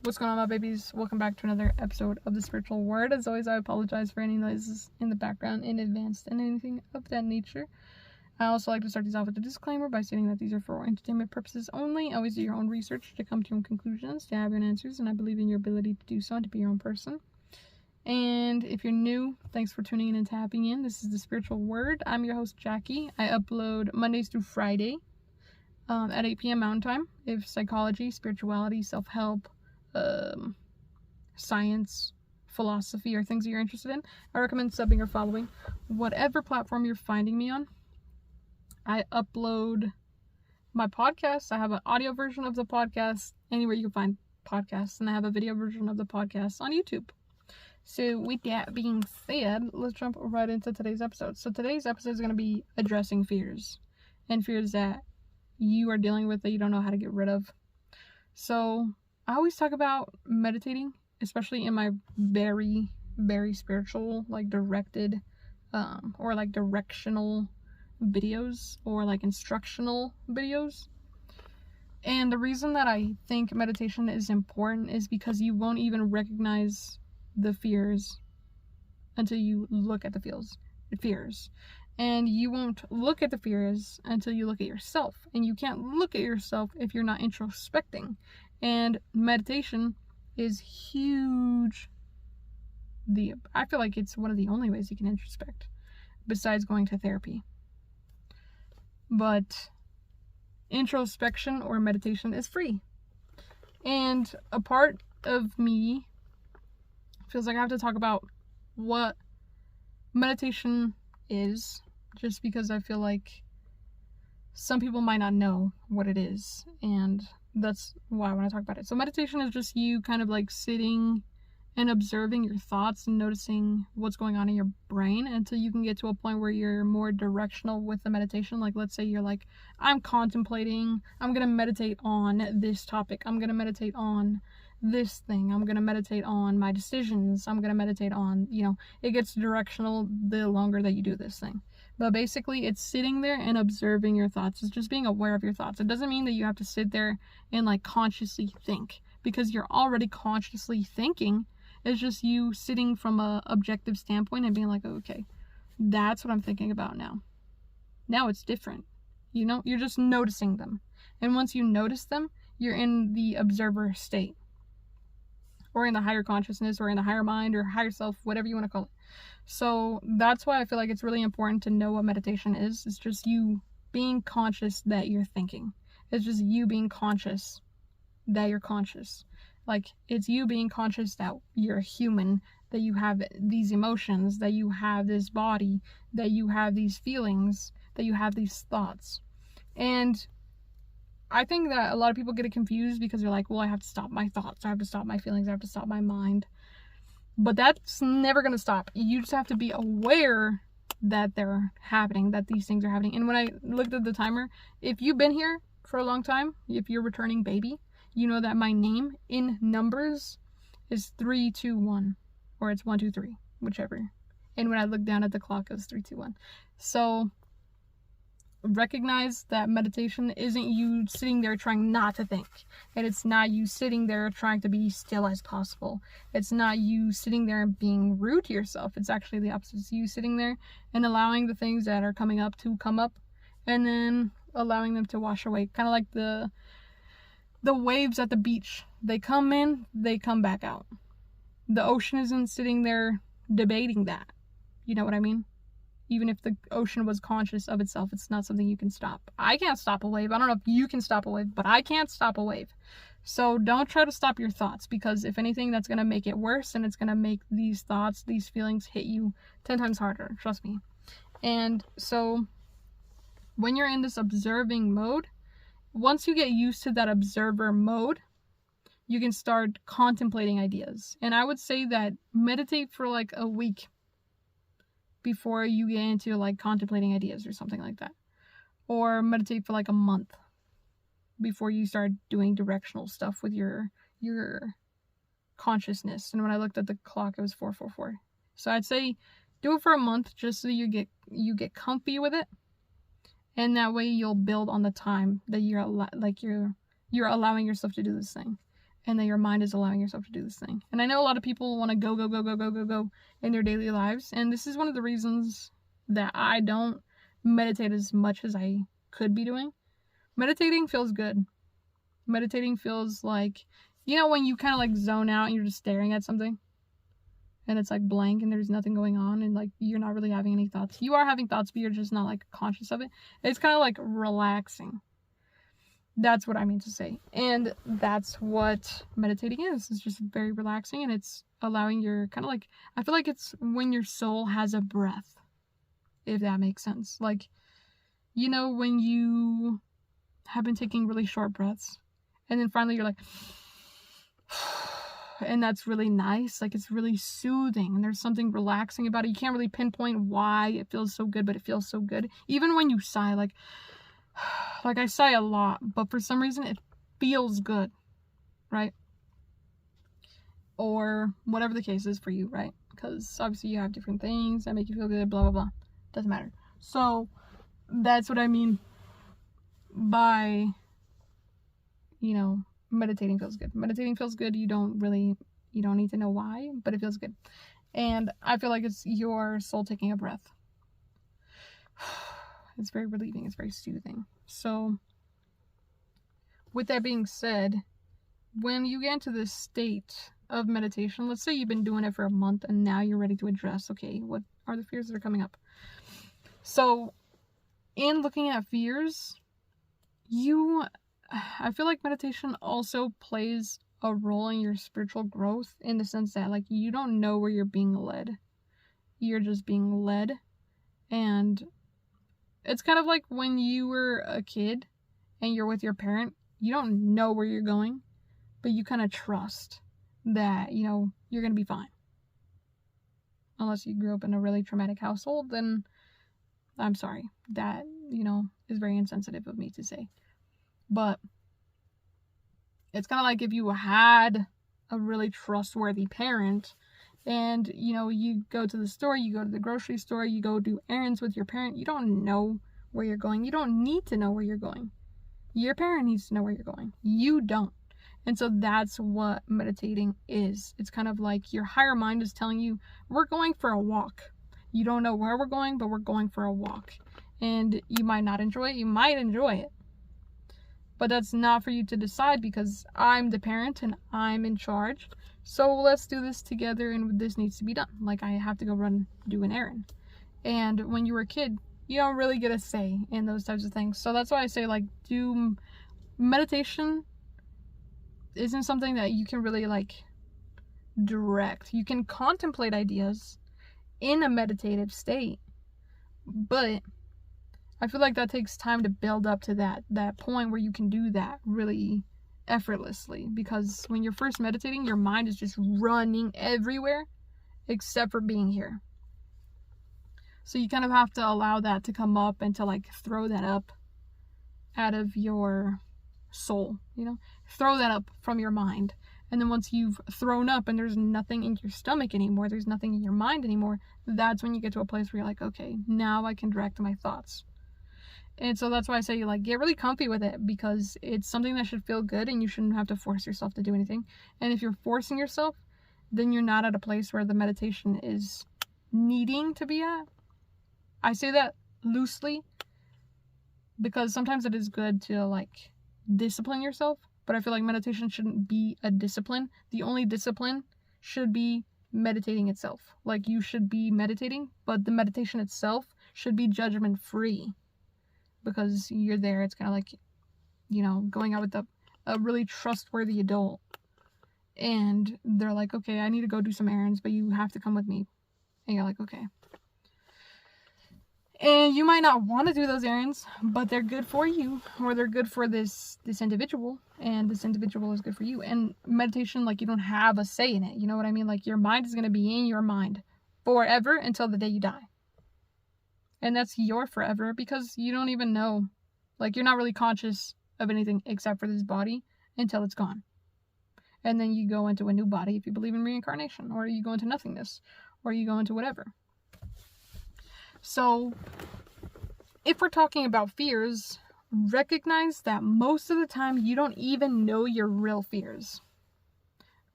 What's going on, my babies? Welcome back to another episode of The Spiritual Word. As always, I apologize for any noises in the background in advance and anything of that nature. I also like to start these off with a disclaimer by stating that these are for entertainment purposes only. Always do your own research to come to your own conclusions, to have your own answers, and I believe in your ability to do so and to be your own person. And if you're new, thanks for tuning in and tapping in. This is The Spiritual Word. I'm your host, Jackie. I upload Mondays through Friday at 8 p.m. Mountain Time. If psychology, spirituality, self-help, science, philosophy, or things that you're interested in, I recommend subbing or following whatever platform you're finding me on. I upload my podcast. I have an audio version of the podcast anywhere you can find podcasts, and I have a video version of the podcast on YouTube. So with that being said, let's jump right into today's episode. So today's episode is going to be addressing fears, and fears that you are dealing with that you don't know how to get rid of. So I always talk about meditating, especially in my very, very spiritual, directed, or directional videos, or instructional videos. And the reason that I think meditation is important is because you won't even recognize the fears until you look at the fears. And you won't look at the fears until you look at yourself. And you can't look at yourself if you're not introspecting. And meditation is huge. I feel like it's one of the only ways you can introspect, besides going to therapy. But introspection or meditation is free. And a part of me feels like I have to talk about what meditation is, just because I feel like some people might not know what it is, and that's why I want to talk about it. So meditation is just you kind of sitting and observing your thoughts and noticing what's going on in your brain until you can get to a point where you're more directional with the meditation. Let's say you're I'm contemplating, I'm going to meditate on this topic, I'm going to meditate on this thing, I'm going to meditate on my decisions, I'm going to meditate on, it gets directional the longer that you do this thing. But basically, it's sitting there and observing your thoughts. It's just being aware of your thoughts. It doesn't mean that you have to sit there and consciously think, because you're already consciously thinking. It's just you sitting from a objective standpoint and being okay, that's what I'm thinking about now. Now it's different. You're just noticing them. And once you notice them, you're in the observer state, or in the higher consciousness, or in the higher mind, or higher self, whatever you want to call it. So that's why I feel like it's really important to know what meditation is. It's just you being conscious that you're thinking. It's just you being conscious that you're conscious. It's you being conscious that you're human, that you have these emotions, that you have this body, that you have these feelings, that you have these thoughts. And I think that a lot of people get it confused because they're well, I have to stop my thoughts, I have to stop my feelings, I have to stop my mind. But that's never going to stop. You just have to be aware that they're happening, that these things are happening. And when I looked at the timer, if you've been here for a long time, if you're a returning baby, you know that my name in numbers is 321, or it's 123, whichever. And when I looked down at the clock, it was 321. So recognize that meditation isn't you sitting there trying not to think, and it's not you sitting there trying to be still as possible. It's not you sitting there and being rude to yourself. It's actually the opposite. It's you sitting there and allowing the things that are coming up to come up, and then allowing them to wash away, kind of like the waves at the beach. They come in, they come back out. The ocean isn't sitting there debating that. You know what I mean? Even if the ocean was conscious of itself, it's not something you can stop. I can't stop a wave. I don't know if you can stop a wave, but I can't stop a wave. So don't try to stop your thoughts, because if anything, that's going to make it worse, and it's going to make these thoughts, these feelings hit you 10 times harder. Trust me. And so when you're in this observing mode, once you get used to that observer mode, you can start contemplating ideas. And I would say that meditate for a week before you get into contemplating ideas or something like that. Or meditate for a month before you start doing directional stuff with your consciousness. And when I looked at the clock, it was 4:44. So I'd say do it for a month, just so you get comfy with it. And that way you'll build on the time that you're allowing yourself to do this thing. and that your mind is allowing yourself to do this thing. And I know a lot of people want to go in their daily lives, and this is one of the reasons that I don't meditate as much as I could be doing. Meditating feels good. Meditating feels like, you know, when you kind of like zone out and you're just staring at something and it's like blank and there's nothing going on and like you're not really having any thoughts. You are having thoughts, but you're just not like conscious of it. It's kind of like relaxing. That's what I mean to say. And that's what meditating is. It's just very relaxing, and it's allowing your kind of like, I feel like it's when your soul has a breath, if that makes sense. Like, you know, when you have been taking really short breaths and then finally you're like, and that's really nice. Like, it's really soothing and there's something relaxing about it. You can't really pinpoint why it feels so good, but it feels so good. Even when you sigh, like I sigh a lot, but for some reason it feels good, right? Or whatever the case is for you, right? Because obviously you have different things that make you feel good, blah, blah, blah. Doesn't matter. So that's what I mean by, you know, meditating feels good. Meditating feels good. You don't need to know why, but it feels good. And I feel like it's your soul taking a breath. It's very relieving. It's very soothing. So with that being said, when you get into this state of meditation, let's say you've been doing it for a month and now you're ready to address, okay, what are the fears that are coming up? So in looking at fears, I feel like meditation also plays a role in your spiritual growth, in the sense that like you don't know where you're being led. You're just being led. And it's kind of like when you were a kid and you're with your parent, you don't know where you're going, but you kind of trust that, you know, you're going to be fine. Unless you grew up in a really traumatic household, then I'm sorry. That, you know, is very insensitive of me to say. But it's kind of like if you had a really trustworthy parent and, you know, you go to the store, you go to the grocery store, you go do errands with your parent, you don't know where you're going. You don't need to know where you're going. Your parent needs to know where you're going. You don't. And so that's what meditating is. It's kind of like your higher mind is telling you, we're going for a walk. You don't know where we're going, but we're going for a walk. And you might not enjoy it. You might enjoy it. But that's not for you to decide, because I'm the parent and I'm in charge. So let's do this together, and this needs to be done. Like, I have to go do an errand. And when you were a kid, you don't really get a say in those types of things. So that's why I say, like, meditation isn't something that you can really, like, direct. You can contemplate ideas in a meditative state, but I feel like that takes time to build up to that point where you can do that really effortlessly. Because when you're first meditating, your mind is just running everywhere except for being here. So you kind of have to allow that to come up and to like throw that up out of your soul, you know? Throw that up from your mind. And then once you've thrown up and there's nothing in your stomach anymore, there's nothing in your mind anymore, that's when you get to a place where you're like, okay, now I can direct my thoughts. And so that's why I say, like, get really comfy with it, because it's something that should feel good and you shouldn't have to force yourself to do anything. And if you're forcing yourself, then you're not at a place where the meditation is needing to be at. I say that loosely because sometimes it is good to, like, discipline yourself, but I feel like meditation shouldn't be a discipline. The only discipline should be meditating itself. Like, you should be meditating, but the meditation itself should be judgment free. Because you're there, it's kind of like, you know, going out with a really trustworthy adult. And they're like, okay, I need to go do some errands, but you have to come with me. And you're like, okay. And you might not want to do those errands, but they're good for you, or they're good for this individual, and this individual is good for you. And meditation, like, you don't have a say in it. You know what I mean? Like, your mind is going to be in your mind forever until the day you die. And that's your forever, because you don't even know. Like, you're not really conscious of anything except for this body until it's gone. And then you go into a new body if you believe in reincarnation, or you go into nothingness, or you go into whatever. So, if we're talking about fears, recognize that most of the time you don't even know your real fears.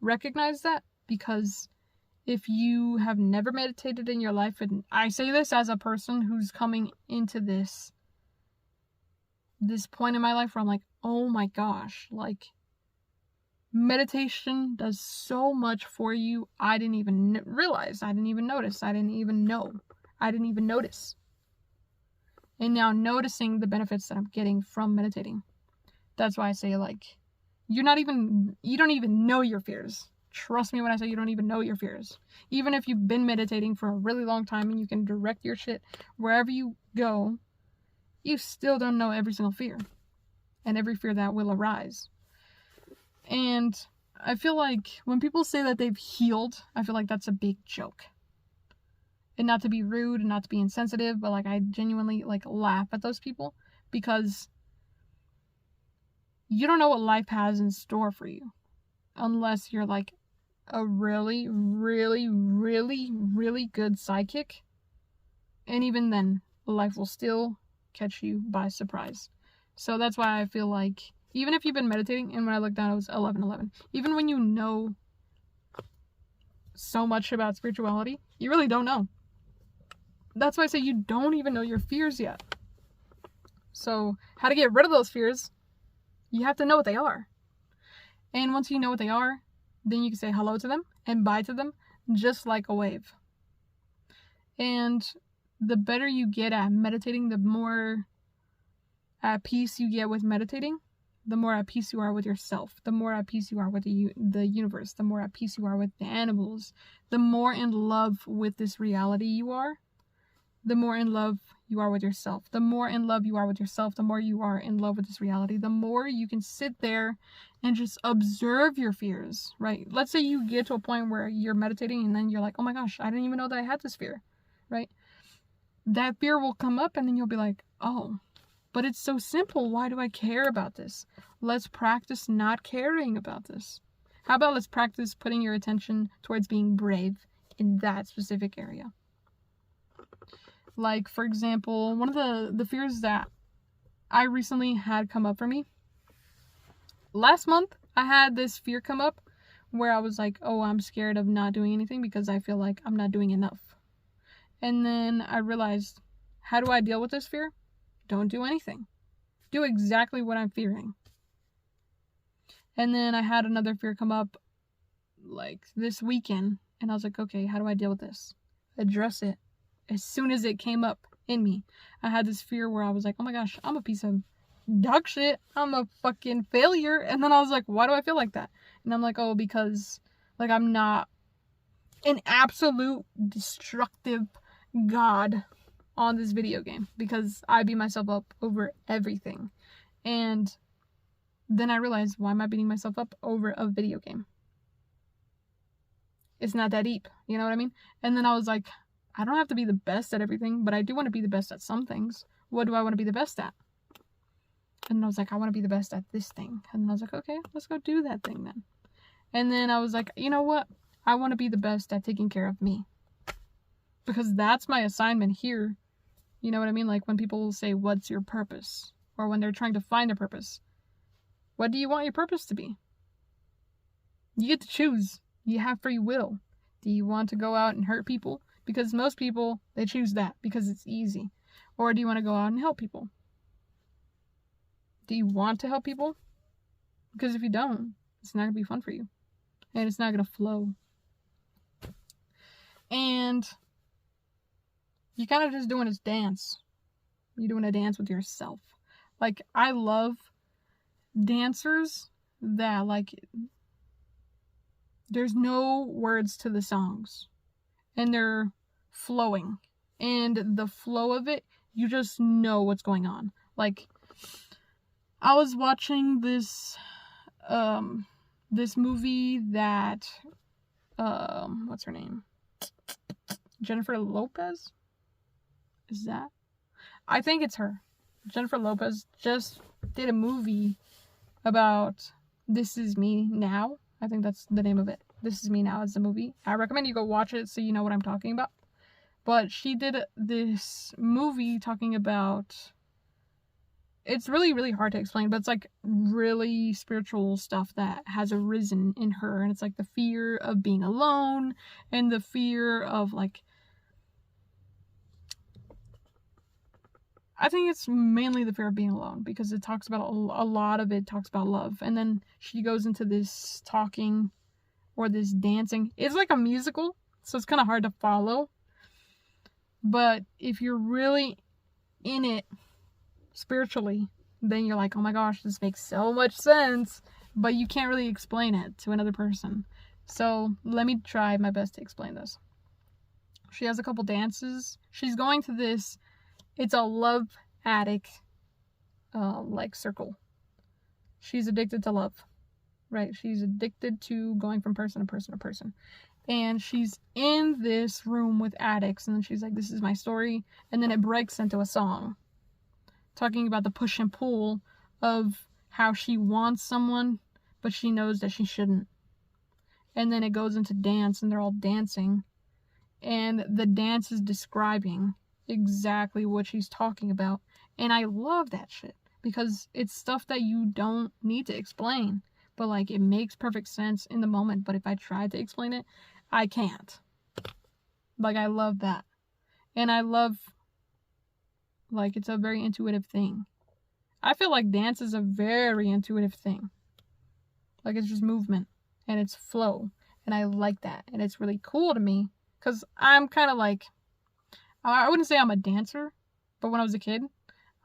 recognize that, because if you have never meditated in your life, and I say this as a person who's coming into this point in my life where I'm like, oh my gosh, like, meditation does so much for you. I didn't even realize, I didn't even notice, I didn't even know, I didn't even notice. And now noticing the benefits that I'm getting from meditating. That's why I say, like, you don't even know your fears. Trust me when I say you don't even know your fears. Even if you've been meditating for a really long time and you can direct your shit wherever you go, you still don't know every single fear and every fear that will arise. And I feel like when people say that they've healed, I feel like that's a big joke. And not to be rude and not to be insensitive, but like, I genuinely like laugh at those people, because you don't know what life has in store for you unless you're like a really, really, really, really good psychic. And even then, life will still catch you by surprise. So that's why I feel like, even if you've been meditating, and when I looked down, it was 11:11. Even when you know so much about spirituality, you really don't know. That's why I say you don't even know your fears yet. So how to get rid of those fears, you have to know what they are. And once you know what they are, then you can say hello to them and bye to them, just like a wave. And the better you get at meditating, the more at peace you get with meditating, the more at peace you are with yourself, the more at peace you are with the universe, the more at peace you are with the animals, the more in love with this reality you are, the more in love you are with yourself. The more in love you are with yourself, the more you are in love with this reality. The more you can sit there and just observe your fears, right? Let's say you get to a point where you're meditating and then you're like, oh my gosh, I didn't even know that I had this fear, right? That fear will come up and then you'll be like, oh, but it's so simple. Why do I care about this? Let's practice not caring about this. How about let's practice putting your attention towards being brave in that specific area? Like, for example, one of the fears that I recently had come up for me. Last month, I had this fear come up where I was like, oh, I'm scared of not doing anything because I feel like I'm not doing enough. And then I realized, how do I deal with this fear? Don't do anything. Do exactly what I'm fearing. And then I had another fear come up like this weekend, and I was like, okay, how do I deal with this? Address it. As soon as it came up in me, I had this fear where I was like, oh my gosh, I'm a piece of dog shit. I'm a fucking failure. And then I was like, why do I feel like that? And I'm like, oh, because like I'm not an absolute destructive god on this video game, because I beat myself up over everything. And then I realized, why am I beating myself up over a video game? It's not that deep, you know what I mean? And then I was like, I don't have to be the best at everything, but I do want to be the best at some things. What do I want to be the best at? And I was like, I want to be the best at this thing. And I was like, okay, let's go do that thing then. And then I was like, you know what? I want to be the best at taking care of me. Because that's my assignment here. You know what I mean? Like when people say, what's your purpose? Or when they're trying to find a purpose. What do you want your purpose to be? You get to choose. You have free will. Do you want to go out and hurt people? Because most people, they choose that because it's easy. Or do you want to go out and help people? Do you want to help people? Because if you don't, it's not going to be fun for you. And it's not going to flow. And you're kind of just doing this dance. You're doing a dance with yourself. Like, I love dancers that, like, there's no words to the songs. And they're flowing. And the flow of it, you just know what's going on. Like, I was watching this movie that, what's her name? Jennifer Lopez? Is that? I think it's her. Jennifer Lopez just did a movie about This Is Me Now. I think that's the name of it. This Is Me Now is the movie. I recommend you go watch it so you know what I'm talking about. But she did this movie talking about it's really, really hard to explain, but it's like really spiritual stuff that has arisen in her. And it's like the fear of being alone and the fear of like, I think it's mainly the fear of being alone, because it talks about a lot of it talks about love. And then she goes into this talking or this dancing. It's like a musical, so it's kind of hard to follow. But if you're really in it spiritually, then you're like, oh my gosh, this makes so much sense, but you can't really explain it to another person. So let me try my best to explain this. She has a couple dances. She's going to this, it's a love addict like circle. She's addicted to love, right? She's addicted to going from person to person to person. And she's in this room with addicts, and then she's like, this is my story. And then it breaks into a song talking about the push and pull of how she wants someone, but she knows that she shouldn't. And then it goes into dance, and they're all dancing. And the dance is describing exactly what she's talking about. And I love that shit, because it's stuff that you don't need to explain. But, like, it makes perfect sense in the moment. But if I tried to explain it, I can't. Like, I love that. And I love, like, it's a very intuitive thing. I feel like dance is a very intuitive thing. Like, it's just movement. And it's flow. And I like that. And it's really cool to me. Because I'm kind of like, I wouldn't say I'm a dancer. But when I was a kid,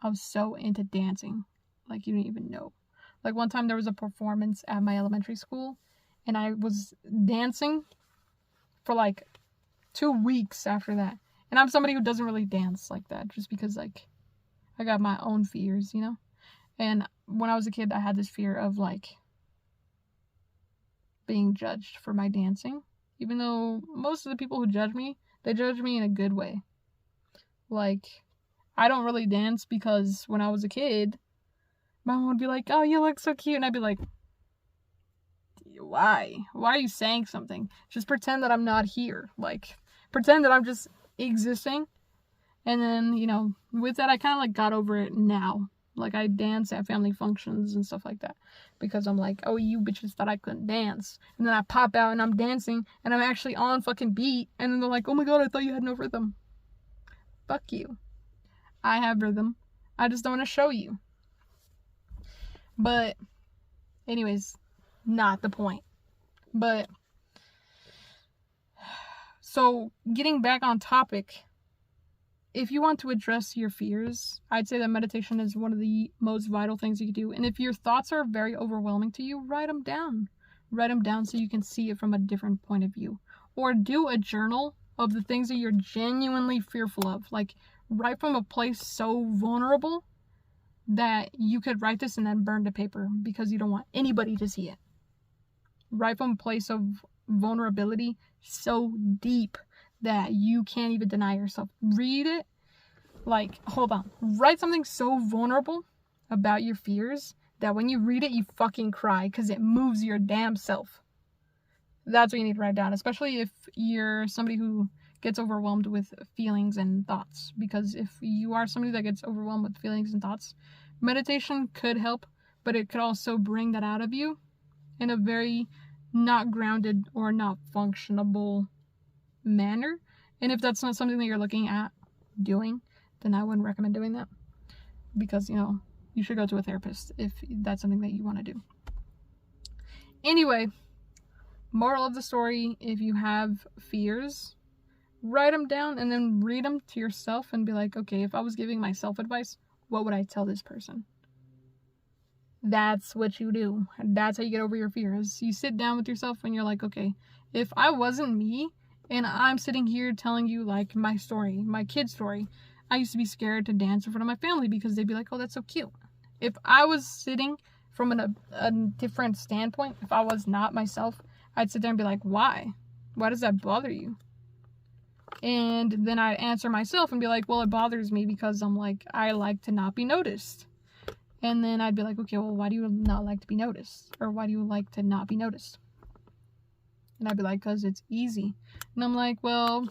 I was so into dancing. Like, you didn't even know. Like, one time there was a performance at my elementary school, and I was dancing for like 2 weeks after that. And I'm somebody who doesn't really dance like that, just because, like, I got my own fears, you know? And when I was a kid, I had this fear of, like, being judged for my dancing. Even though most of the people who judge me, they judge me in a good way. Like, I don't really dance because when I was a kid, my mom would be like, oh, you look so cute. And I'd be like, why? Why are you saying something? Just pretend that I'm not here. Like, pretend that I'm just existing. And then, you know, with that, I kind of, like, got over it now. Like, I dance at family functions and stuff like that. Because I'm like, oh, you bitches thought I couldn't dance. And then I pop out and I'm dancing. And I'm actually on fucking beat. And then they're like, oh my god, I thought you had no rhythm. Fuck you. I have rhythm. I just don't want to show you. But, anyways, not the point. But, so, getting back on topic, if you want to address your fears, I'd say that meditation is one of the most vital things you can do. And if your thoughts are very overwhelming to you, write them down. Write them down so you can see it from a different point of view. Or do a journal of the things that you're genuinely fearful of. Like, write from a place so vulnerable that you could write this and then burn the paper because you don't want anybody to see it. Write from a place of vulnerability so deep that you can't even deny yourself. Read it. Like, hold on. Write something so vulnerable about your fears that when you read it, you fucking cry because it moves your damn self. That's what you need to write down, especially if you're somebody who gets overwhelmed with feelings and thoughts. Because if you are somebody that gets overwhelmed with feelings and thoughts, meditation could help, but it could also bring that out of you in a very not grounded or not functionable manner. And if that's not something that you're looking at doing, then I wouldn't recommend doing that. Because, you know, you should go to a therapist if that's something that you want to do. Anyway, moral of the story, if you have fears, write them down and then read them to yourself and be like, okay, if I was giving myself advice, what would I tell this person? That's what you do. That's how you get over your fears. You sit down with yourself and you're like, okay, if I wasn't me and I'm sitting here telling you, like, my story, my kid's story, I used to be scared to dance in front of my family because they'd be like, oh, that's so cute. If I was sitting from a different standpoint, if I was not myself, I'd sit there and be like, why? Why does that bother you? And then I'd answer myself and be like, well, it bothers me because I'm like, I like to not be noticed. And then I'd be like, okay, well, why do you not like to be noticed? Or why do you like to not be noticed? And I'd be like, because it's easy. And I'm like, well,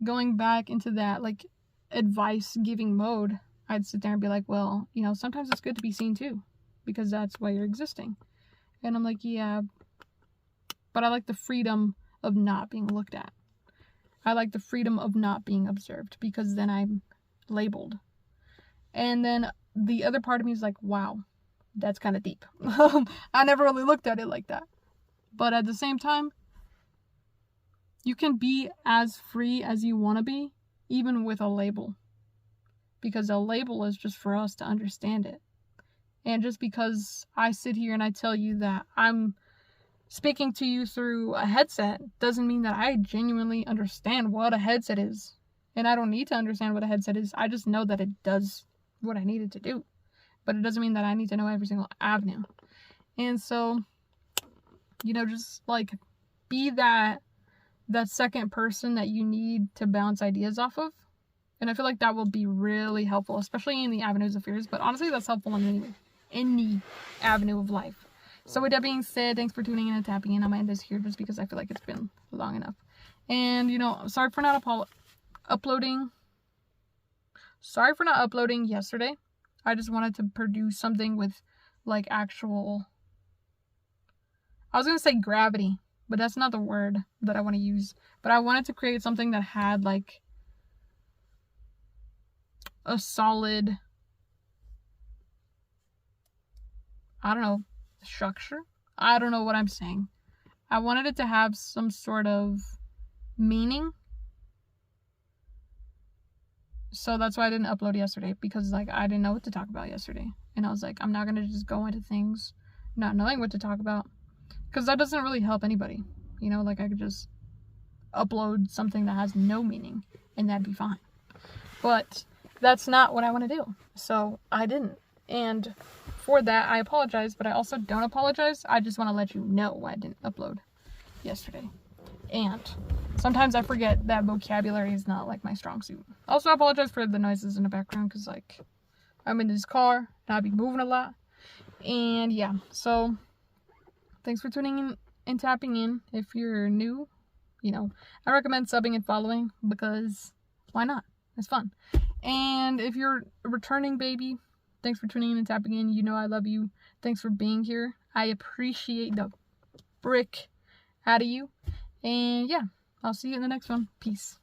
going back into that, like, advice giving mode, I'd sit there and be like, well, you know, sometimes it's good to be seen too, because that's why you're existing. And I'm like, yeah, but I like the freedom of not being looked at. I like the freedom of not being observed, because then I'm labeled. And then the other part of me is like, wow, that's kind of deep. I never really looked at it like that. But at the same time, you can be as free as you want to be, even with a label. Because a label is just for us to understand it. And just because I sit here and I tell you that I'm speaking to you through a headset doesn't mean that I genuinely understand what a headset is. And I don't need to understand what a headset is. I just know that it does what I need it to do. But it doesn't mean that I need to know every single avenue. And so, you know, just like be that second person that you need to bounce ideas off of. And I feel like that will be really helpful, especially in the avenues of fears. But honestly, that's helpful in any avenue of life. So with that being said, thanks for tuning in and tapping in. I'm going to end this here just because I feel like it's been long enough. And, you know, sorry for not uploading yesterday. I just wanted to produce something with, like, actual... I was going to say gravity, but that's not the word that I want to use. But I wanted to create something that had, like, a solid... I don't know, structure? I don't know what I'm saying. I wanted it to have some sort of meaning. So that's why I didn't upload yesterday, because like I didn't know what to talk about yesterday. And I was like, I'm not going to just go into things not knowing what to talk about, because that doesn't really help anybody. You know, like I could just upload something that has no meaning and that'd be fine. But that's not what I want to do. So I didn't. And for that, I apologize, but I also don't apologize. I just want to let you know why I didn't upload yesterday. And sometimes I forget that vocabulary is not like my strong suit. Also, I apologize for the noises in the background, because like I'm in this car and I'll be moving a lot. And yeah, so thanks for tuning in and tapping in. If you're new, you know, I recommend subbing and following, because why not? It's fun. And if you're a returning baby, thanks for tuning in and tapping in. You know I love you. Thanks for being here. I appreciate the brick out of you. And yeah, I'll see you in the next one. Peace.